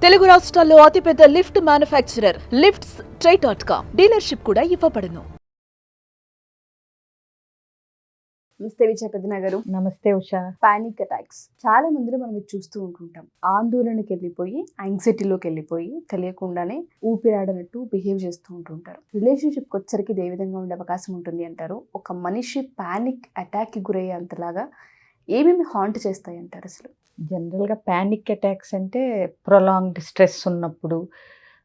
తెలుగు రాష్ట్రాల్లో అతిపెద్ద lift manufacturer lifts ట్రై.com dealership కూడా ఇవ్వబడును. నమస్తే విజయ పెద్దన గారు. నమస్తే ఉషా. పానిక్ అటాక్స్ చాలా మందిలో మనం ఇది చూస్తూ ఉంటుంటాం. ఆందోళనకి వెళ్ళిపోయి యాంగ్జైటీలోకి వెళ్ళిపోయి తెలియకుండానే ఊపిరాడనట్టు బిహేవ్ చేస్తూ ఉంటుంటారు. రిలేషన్షిప్కి వచ్చరికి ఇది ఏ విధంగా ఉండే అవకాశం ఉంటుంది అంటారు? ఒక మనిషి పానిక్ అటాక్కి గురయ్యే అంతలాగా ఏమేమి హాంట్ చేస్తాయి అంటారు? అసలు జనరల్గా ప్యానిక్ అటాక్స్ అంటే ప్రొలాంగ్డ్ స్ట్రెస్ ఉన్నప్పుడు,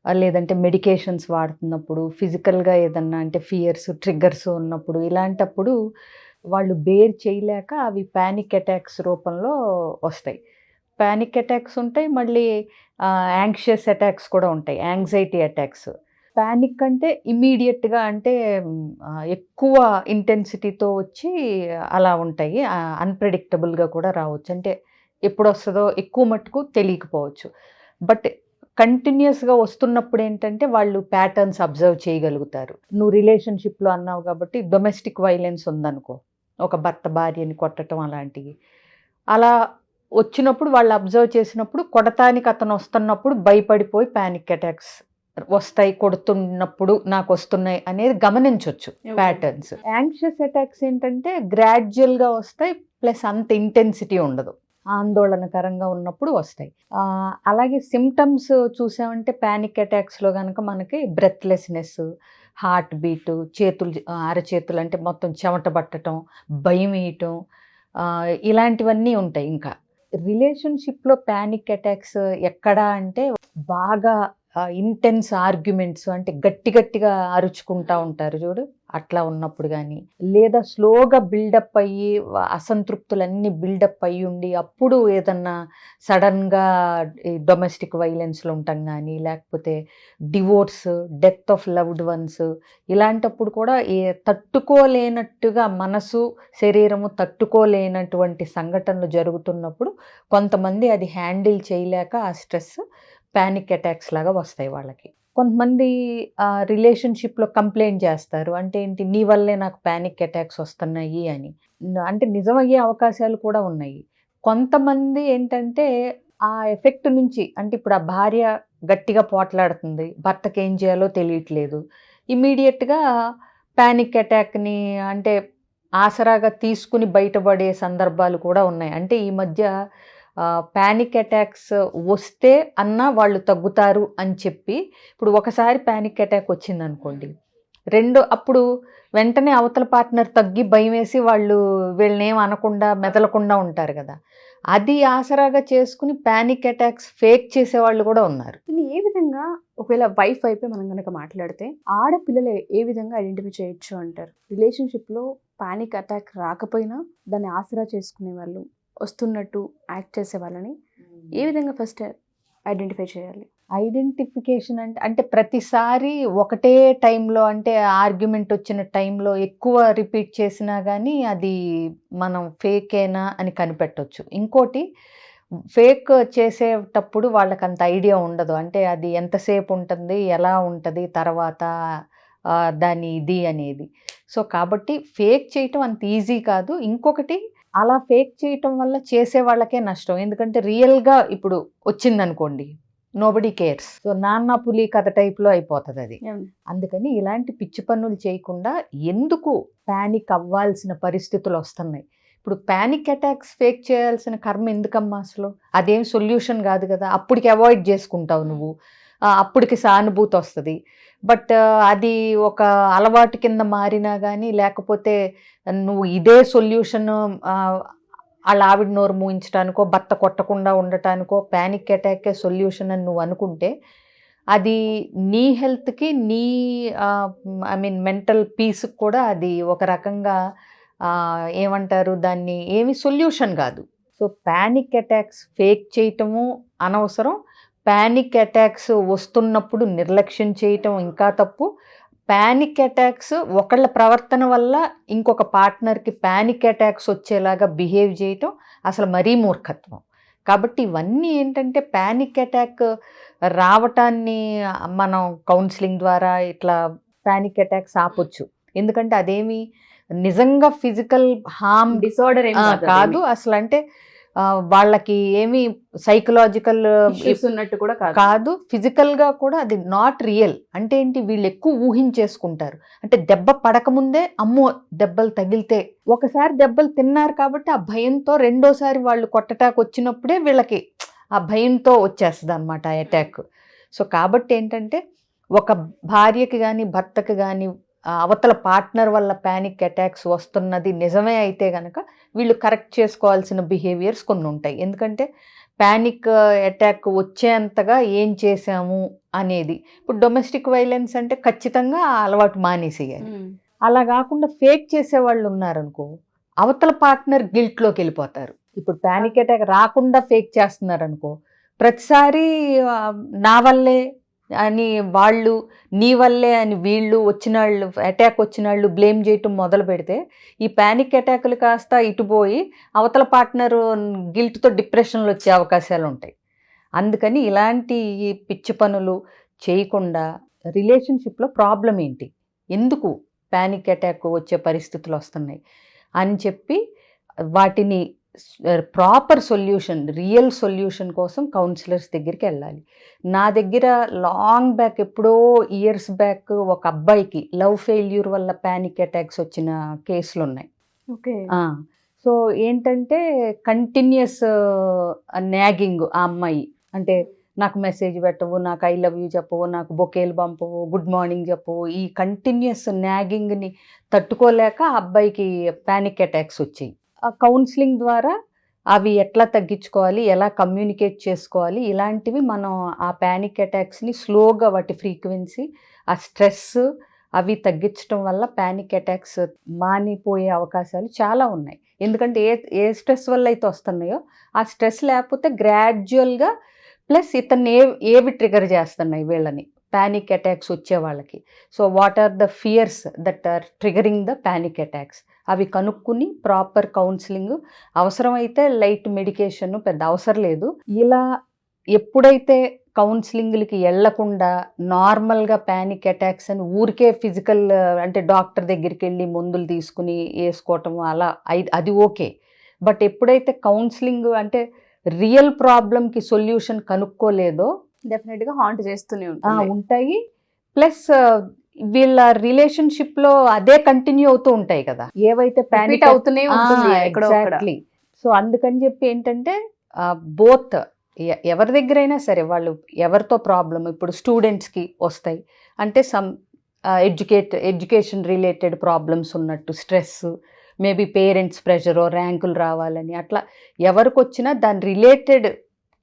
లేదంటే మెడికేషన్స్ వాడుతున్నప్పుడు, ఫిజికల్గా ఏదన్నా అంటే ఫియర్స్ ట్రిగ్గర్స్ ఉన్నప్పుడు, ఇలాంటప్పుడు వాళ్ళు బేర్ చేయలేక అవి ప్యానిక్ అటాక్స్ రూపంలో వస్తాయి. ప్యానిక్ అటాక్స్ ఉంటాయి, మళ్ళీ యాంగ్షియస్ అటాక్స్ కూడా ఉంటాయి, యాంగ్జైటీ అటాక్స్. ప్యానిక్ అంటే ఇమీడియట్గా అంటే ఎక్కువ ఇంటెన్సిటీతో వచ్చి అలా ఉంటాయి. అన్ప్రెడిక్టబుల్గా కూడా రావచ్చు, అంటే ఎప్పుడు వస్తుందో ఎక్కువ మట్టుకు తెలియకపోవచ్చు. బట్ కంటిన్యూస్గా వస్తున్నప్పుడు ఏంటంటే వాళ్ళు ప్యాటర్న్స్ అబ్జర్వ్ చేయగలుగుతారు. నువ్వు రిలేషన్షిప్లో అన్నావు కాబట్టి డొమెస్టిక్ వైలెన్స్ ఉందనుకో, ఒక భర్త భార్యని కొట్టడం అలాంటివి, అలా వచ్చినప్పుడు వాళ్ళు అబ్జర్వ్ చేసినప్పుడు కొడతానికి అతను వస్తున్నప్పుడు భయపడిపోయి ప్యానిక్ అటాక్స్ వస్తాయి, కొడుతున్నప్పుడు నాకు వస్తున్నాయి అనేది గమనించవచ్చు ప్యాటర్న్స్. యాంగ్షియస్ అటాక్స్ ఏంటంటే గ్రాడ్యువల్గా వస్తాయి, ప్లస్ అంత ఇంటెన్సిటీ ఉండదు, ఆందోళనకరంగా ఉన్నప్పుడు వస్తాయి. అలాగే సిమ్టమ్స్ చూసామంటే ప్యానిక్ అటాక్స్లో కనుక మనకి బ్రెత్లెస్నెస్, హార్ట్ బీటు, చేతులు అరచేతులు అంటే మొత్తం చెమట పట్టడం, భయం వేయటం, ఇలాంటివన్నీ ఉంటాయి. ఇంకా రిలేషన్షిప్లో ప్యానిక్ అటాక్స్ ఎక్కడ అంటే బాగా ఇంటెన్స్ ఆర్గ్యుమెంట్స్, అంటే గట్టి గట్టిగా అరుచుకుంటా ఉంటారు చూడు, అట్లా ఉన్నప్పుడు కానీ, లేదా స్లోగా బిల్డప్ అయ్యి అసంతృప్తులన్నీ బిల్డప్ అయ్యి ఉండి అప్పుడు ఏదన్నా సడన్గా డొమెస్టిక్ వైలెన్స్లో ఉంటాం కానీ, లేకపోతే divorce, death of loved ones, ఇలాంటప్పుడు కూడా తట్టుకోలేనట్టుగా మనసు శరీరము తట్టుకోలేనటువంటి సంఘటనలు జరుగుతున్నప్పుడు కొంతమంది అది హ్యాండిల్ చేయలేక ఆ స్ట్రెస్ ప్యానిక్ అటాక్స్ లాగా వస్తాయి వాళ్ళకి. కొంతమంది రిలేషన్షిప్లో కంప్లైంట్ చేస్తారు, అంటే ఏంటి నీ వల్లే నాకు ప్యానిక్ అటాక్స్ వస్తున్నాయి అని, అంటే నిజమయ్యే అవకాశాలు కూడా ఉన్నాయి. కొంతమంది ఏంటంటే ఆ ఎఫెక్ట్ నుంచి, అంటే ఇప్పుడు ఆ భార్య గట్టిగా పోట్లాడుతుంది, భర్తకి ఏం చేయాలో తెలియట్లేదు, ఇమీడియట్గా ప్యానిక్ అటాక్ని అంటే ఆసరాగా తీసుకుని బయటపడే సందర్భాలు కూడా ఉన్నాయి. అంటే ఈ మధ్య ప్యానిక్ అటాక్స్ వస్తే అన్నా వాళ్ళు తగ్గుతారు అని చెప్పి, ఇప్పుడు ఒకసారి ప్యానిక్ అటాక్ వచ్చిందనుకోండి, అప్పుడు వెంటనే అవతల పార్ట్నర్ తగ్గి భయం వేసి వాళ్ళు వీళ్ళని ఏం అనకుండా మెదలకుండా ఉంటారు కదా, అది ఆసరాగా చేసుకుని ప్యానిక్ అటాక్స్ ఫేక్ చేసేవాళ్ళు కూడా ఉన్నారు. దీన్ని ఏ విధంగా, ఒకవేళ వైఫ్ అయిపోయి మనం కనుక మాట్లాడితే ఆడపిల్లలు ఏ విధంగా ఐడెంటిఫై చేయొచ్చు అంటారు? రిలేషన్షిప్లో ప్యానిక్ అటాక్ రాకపోయినా దాన్ని ఆసరా చేసుకునే వాళ్ళు, వస్తున్నట్టు యాక్ట్ చేసే వాళ్ళని ఏ విధంగా ఫస్ట్ ఐడెంటిఫై చేయాలి? ఐడెంటిఫికేషన్ అంటే ప్రతిసారి ఒకటే టైంలో, అంటే ఆర్గ్యుమెంట్ వచ్చిన టైంలో ఎక్కువ రిపీట్ చేసినా కానీ అది మనం ఫేకేనా అని కనిపెట్టవచ్చు. ఇంకోటి, ఫేక్ చేసేటప్పుడు వాళ్ళకి అంత ఐడియా ఉండదు, అంటే అది ఎంతసేపు ఉంటుంది, ఎలా ఉంటుంది తర్వాత దాని ఇది అనేది. సో కాబట్టి ఫేక్ చేయటం అంత ఈజీ కాదు. ఇంకొకటి, అలా ఫేక్ చేయటం వల్ల చేసే వాళ్ళకే నష్టం, ఎందుకంటే రియల్గా ఇప్పుడు వచ్చిందనుకోండి నోబడీ కేర్స్, సో నాన్న పులి కథ టైప్లో అయిపోతుంది అది. అందుకని ఇలాంటి పిచ్చి పనులు చేయకుండా, ఎందుకు ప్యానిక్ అవ్వాల్సిన పరిస్థితులు వస్తున్నాయి, ఇప్పుడు ప్యానిక్ అటాక్స్ ఫేక్ చేయాల్సిన కర్మ ఎందుకమ్మా అసలు? అదేం సొల్యూషన్ కాదు కదా, అప్పటికి అవాయిడ్ చేసుకుంటావు నువ్వు, అప్పటికి సానుభూతి వస్తుంది. బట్ అది ఒక అలవాటు కింద మారినా కానీ, లేకపోతే నువ్వు ఇదే సొల్యూషన్ వాళ్ళ ఆవిడ నోరు మూయించడానికో, భర్త కొట్టకుండా ఉండటానికో ప్యానిక్ అటాకే సొల్యూషన్ అని నువ్వు అనుకుంటే, అది నీ హెల్త్కి, నీ మెంటల్ పీస్కి కూడా అది ఒక రకంగా ఏమంటారు దాన్ని, ఏమి సొల్యూషన్ కాదు. సో ప్యానిక్ అటాక్స్ ఫేక్ చేయటము అనవసరం. ప్యానిక్ అటాక్స్ వస్తున్నప్పుడు నిర్లక్ష్యం చేయటం ఇంకా తప్పు. ప్యానిక్ అటాక్స్ ఒకళ్ళ ప్రవర్తన వల్ల ఇంకొక పార్ట్నర్కి ప్యానిక్ అటాక్స్ వచ్చేలాగా బిహేవ్ చేయటం అసలు మరీ మూర్ఖత్వం. కాబట్టి ఇవన్నీ ఏంటంటే ప్యానిక్ అటాక్ రావటాన్ని మనం కౌన్సిలింగ్ ద్వారా ఇట్లా ప్యానిక్ అటాక్స్ ఆపొచ్చు. ఎందుకంటే అదేమి నిజంగా ఫిజికల్ హార్మ్ డిసార్డర్ కాదు అసలు. అంటే వాళ్ళకి ఏమి సైకలాజికల్ Issues ఉన్నట్టు కూడా కాదు. కాదు, ఫిజికల్గా కూడా అది నాట్ రియల్. అంటే ఏంటి, వీళ్ళు ఎక్కువ ఊహించేసుకుంటారు. అంటే దెబ్బ పడకముందే అమ్మో దెబ్బలు తగిలితే, ఒకసారి దెబ్బలు తిన్నారు కాబట్టి ఆ భయంతో రెండోసారి వాళ్ళు కొట్టటానికి వచ్చినప్పుడే వీళ్ళకి ఆ భయంతో వచ్చేస్తుంది అనమాట ఆ అటాక్. సో కాబట్టి ఏంటంటే ఒక భార్యకి కానీ భర్తకి కానీ అవతల పార్ట్నర్ వల్ల ప్యానిక్ అటాక్స్ వస్తున్నది నిజమే అయితే కనుక వీళ్ళు కరెక్ట్ చేసుకోవాల్సిన బిహేవియర్స్ కొన్ని ఉంటాయి. ఎందుకంటే ప్యానిక్ అటాక్ వచ్చేంతగా ఏం చేసాము అనేది. ఇప్పుడు డొమెస్టిక్ వైలెన్స్ అంటే ఖచ్చితంగా ఆ అలవాటు మానేసేయాలి. అలా కాకుండా ఫేక్ చేసే వాళ్ళు ఉన్నారనుకో, అవతల పార్ట్నర్ గిల్ట్లోకి వెళ్ళిపోతారు. ఇప్పుడు ప్యానిక్ అటాక్ రాకుండా ఫేక్ చేస్తున్నారు అనుకో, ప్రతిసారి నా వల్లే అని వాళ్ళు, నీ వల్లే అని వీళ్ళు వచ్చినాళ్ళు, అటాక్ వచ్చినాళ్ళు బ్లేమ్ చేయటం మొదలు పెడితే ఈ ప్యానిక్ అటాకులు కాస్త ఇటుపోయి అవతల పార్ట్నర్ గిల్ట్తో డిప్రెషన్లో వచ్చే అవకాశాలు ఉంటాయి. అందుకని ఇలాంటి పిచ్చి పనులు చేయకుండా రిలేషన్షిప్లో ప్రాబ్లం ఏంటి, ఎందుకు ప్యానిక్ అటాక్ వచ్చే పరిస్థితులు వస్తున్నాయి అని చెప్పి వాటిని ప్రాపర్ సొల్యూషన్, రియల్ సొల్యూషన్ కోసం కౌన్సిలర్స్ దగ్గరికి వెళ్ళాలి. నా దగ్గర లాంగ్ బ్యాక్, ఎప్పుడో ఇయర్స్ బ్యాక్ ఒక అబ్బాయికి లవ్ ఫెయిల్యూర్ వల్ల ప్యానిక్ అటాక్స్ వచ్చిన కేసులు ఉన్నాయి. ఓకే. సో ఏంటంటే కంటిన్యూస్ నాగింగ్, ఆ అమ్మాయి అంటే నాకు మెసేజ్ పెట్టవు, నాకు ఐ లవ్ యూ చెప్పవు, నాకు బొకేలు పంపవు, గుడ్ మార్నింగ్ చెప్పవు, ఈ కంటిన్యూస్ నాగింగ్ని తట్టుకోలేక ఆ అబ్బాయికి ప్యానిక్ అటాక్స్ వచ్చాయి. ఆ కౌన్సిలింగ్ ద్వారా అవి ఎట్లా తగ్గించుకోవాలి, ఎలా కమ్యూనికేట్ చేసుకోవాలి, ఇలాంటివి మనం ఆ ప్యానిక్ అటాక్స్ని స్లోగా వాటి ఫ్రీక్వెన్సీ, ఆ స్ట్రెస్ అవి తగ్గించడం వల్ల ప్యానిక్ అటాక్స్ మానిపోయే అవకాశాలు చాలా ఉన్నాయి. ఎందుకంటే ఏ స్ట్రెస్ వల్ల అయితే వస్తున్నాయో ఆ స్ట్రెస్ లేకపోతే గ్రాడ్యువల్గా ప్లస్ ఇతన్ని ఏవి ట్రిగర్ చేస్తున్నాయి వీళ్ళని ప్యానిక్ అటాక్స్ వచ్చే వాళ్ళకి. So what are the fears that are triggering the panic attacks, అవి కనుక్కుని ప్రాపర్ కౌన్సిలింగ్, అవసరమైతే లైట్ మెడికేషన్, పెద్ద అవసరం లేదు. ఇలా ఎప్పుడైతే కౌన్సిలింగ్లకి వెళ్లకుండా నార్మల్గా ప్యానిక్ అటాక్స్ అని ఊరికే ఫిజికల్ అంటే డాక్టర్ దగ్గరికి వెళ్ళి మందులు తీసుకుని వేసుకోవటం అలా అది ఓకే. బట్ ఎప్పుడైతే కౌన్సిలింగ్ అంటే రియల్ ప్రాబ్లంకి సొల్యూషన్ కనుక్కోలేదో డెఫినెట్గా హాంట్ చేస్తూనే ఉంటాయి. ప్లస్ వీళ్ళ రిలేషన్షిప్లో అదే కంటిన్యూ అవుతూ ఉంటాయి కదా, ఏవైతే ప్యానిక్ అవుతూనే ఉంటుంది ఎగ్జాక్ట్లీ. సో అందుకని చెప్పి ఏంటంటే బోత్ ఎవరి దగ్గరైనా సరే వాళ్ళు ఎవరితో ప్రాబ్లం, ఇప్పుడు స్టూడెంట్స్కి వస్తాయి అంటే సమ్ ఎడ్యుకేషన్ రిలేటెడ్ ప్రాబ్లమ్స్ ఉన్నట్టు, స్ట్రెస్, మేబీ పేరెంట్స్ ప్రెషరో, ర్యాంకులు రావాలని, అట్లా ఎవరికి వచ్చినా దాని రిలేటెడ్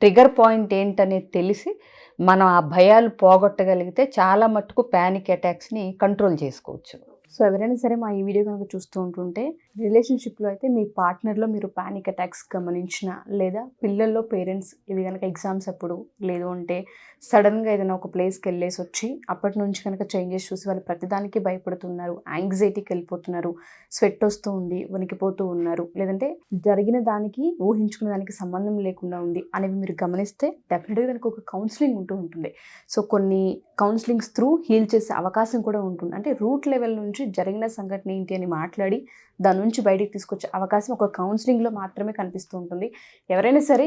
ట్రిగర్ పాయింట్ ఏంటనేది తెలిసి మనం ఆ భయాలు పోగొట్టగలిగితే చాలా మట్టుకు ప్యానిక్ అటాక్స్ని కంట్రోల్ చేసుకోవచ్చు. సో ఎవరైనా సరే మా ఈ వీడియో కనుక చూస్తూ ఉంటుంటే రిలేషన్షిప్లో అయితే మీ పార్ట్నర్లో మీరు ప్యానిక్ అటాక్స్ గమనించిన, లేదా పిల్లల్లో పేరెంట్స్ ఇవి కనుక ఎగ్జామ్స్ అప్పుడు, లేదు అంటే సడన్గా ఏదైనా ఒక ప్లేస్కి వెళ్ళేసి వచ్చి అప్పటి నుంచి కనుక చేంజెస్ చూసి వాళ్ళు ప్రతిదానికి భయపడుతున్నారు, యాంగ్జైటీకి వెళ్ళిపోతున్నారు, స్వెట్ వస్తూ ఉంది, వణికిపోతూ ఉన్నారు, లేదంటే జరిగిన దానికి ఊహించుకున్న దానికి సంబంధం లేకుండా ఉంది అనేవి మీరు గమనిస్తే డెఫినెట్గా దానికి ఒక కౌన్సిలింగ్ ఉంటూ ఉంటుంది. సో కొన్ని కౌన్సిలింగ్స్ త్రూ హీల్ చేసే అవకాశం కూడా ఉంటుంది. అంటే రూట్ లెవెల్ నుంచి జరిగిన సంఘటన ఏంటి అని మాట్లాడి దాని నుంచి బయటికి తీసుకొచ్చే అవకాశం ఒక కౌన్సిలింగ్లో మాత్రమే కనిపిస్తూ ఉంటుంది. ఎవరైనా సరే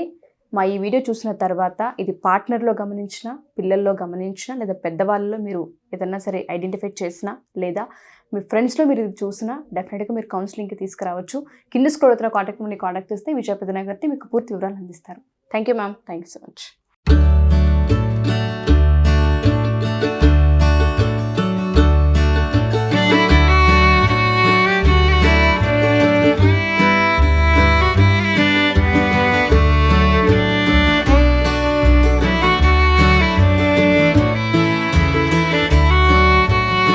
మా ఈ వీడియో చూసిన తర్వాత ఇది పార్ట్నర్లో గమనించినా, పిల్లల్లో గమనించినా, లేదా పెద్దవాళ్ళలో మీరు ఏదన్నా సరే ఐడెంటిఫై చేసినా, లేదా మీ ఫ్రెండ్స్లో మీరు ఇది చూసినా డెఫినెట్గా మీరు కౌన్సిలింగ్కి తీసుకురావచ్చు. కింద స్క్రోల్ అవుతున్న కాంటాక్ట్ చేస్తే విజయ పెద్దనగర్ని మీకు పూర్తి వివరాలు అందిస్తారు. Thank you ma'am, thank you so much.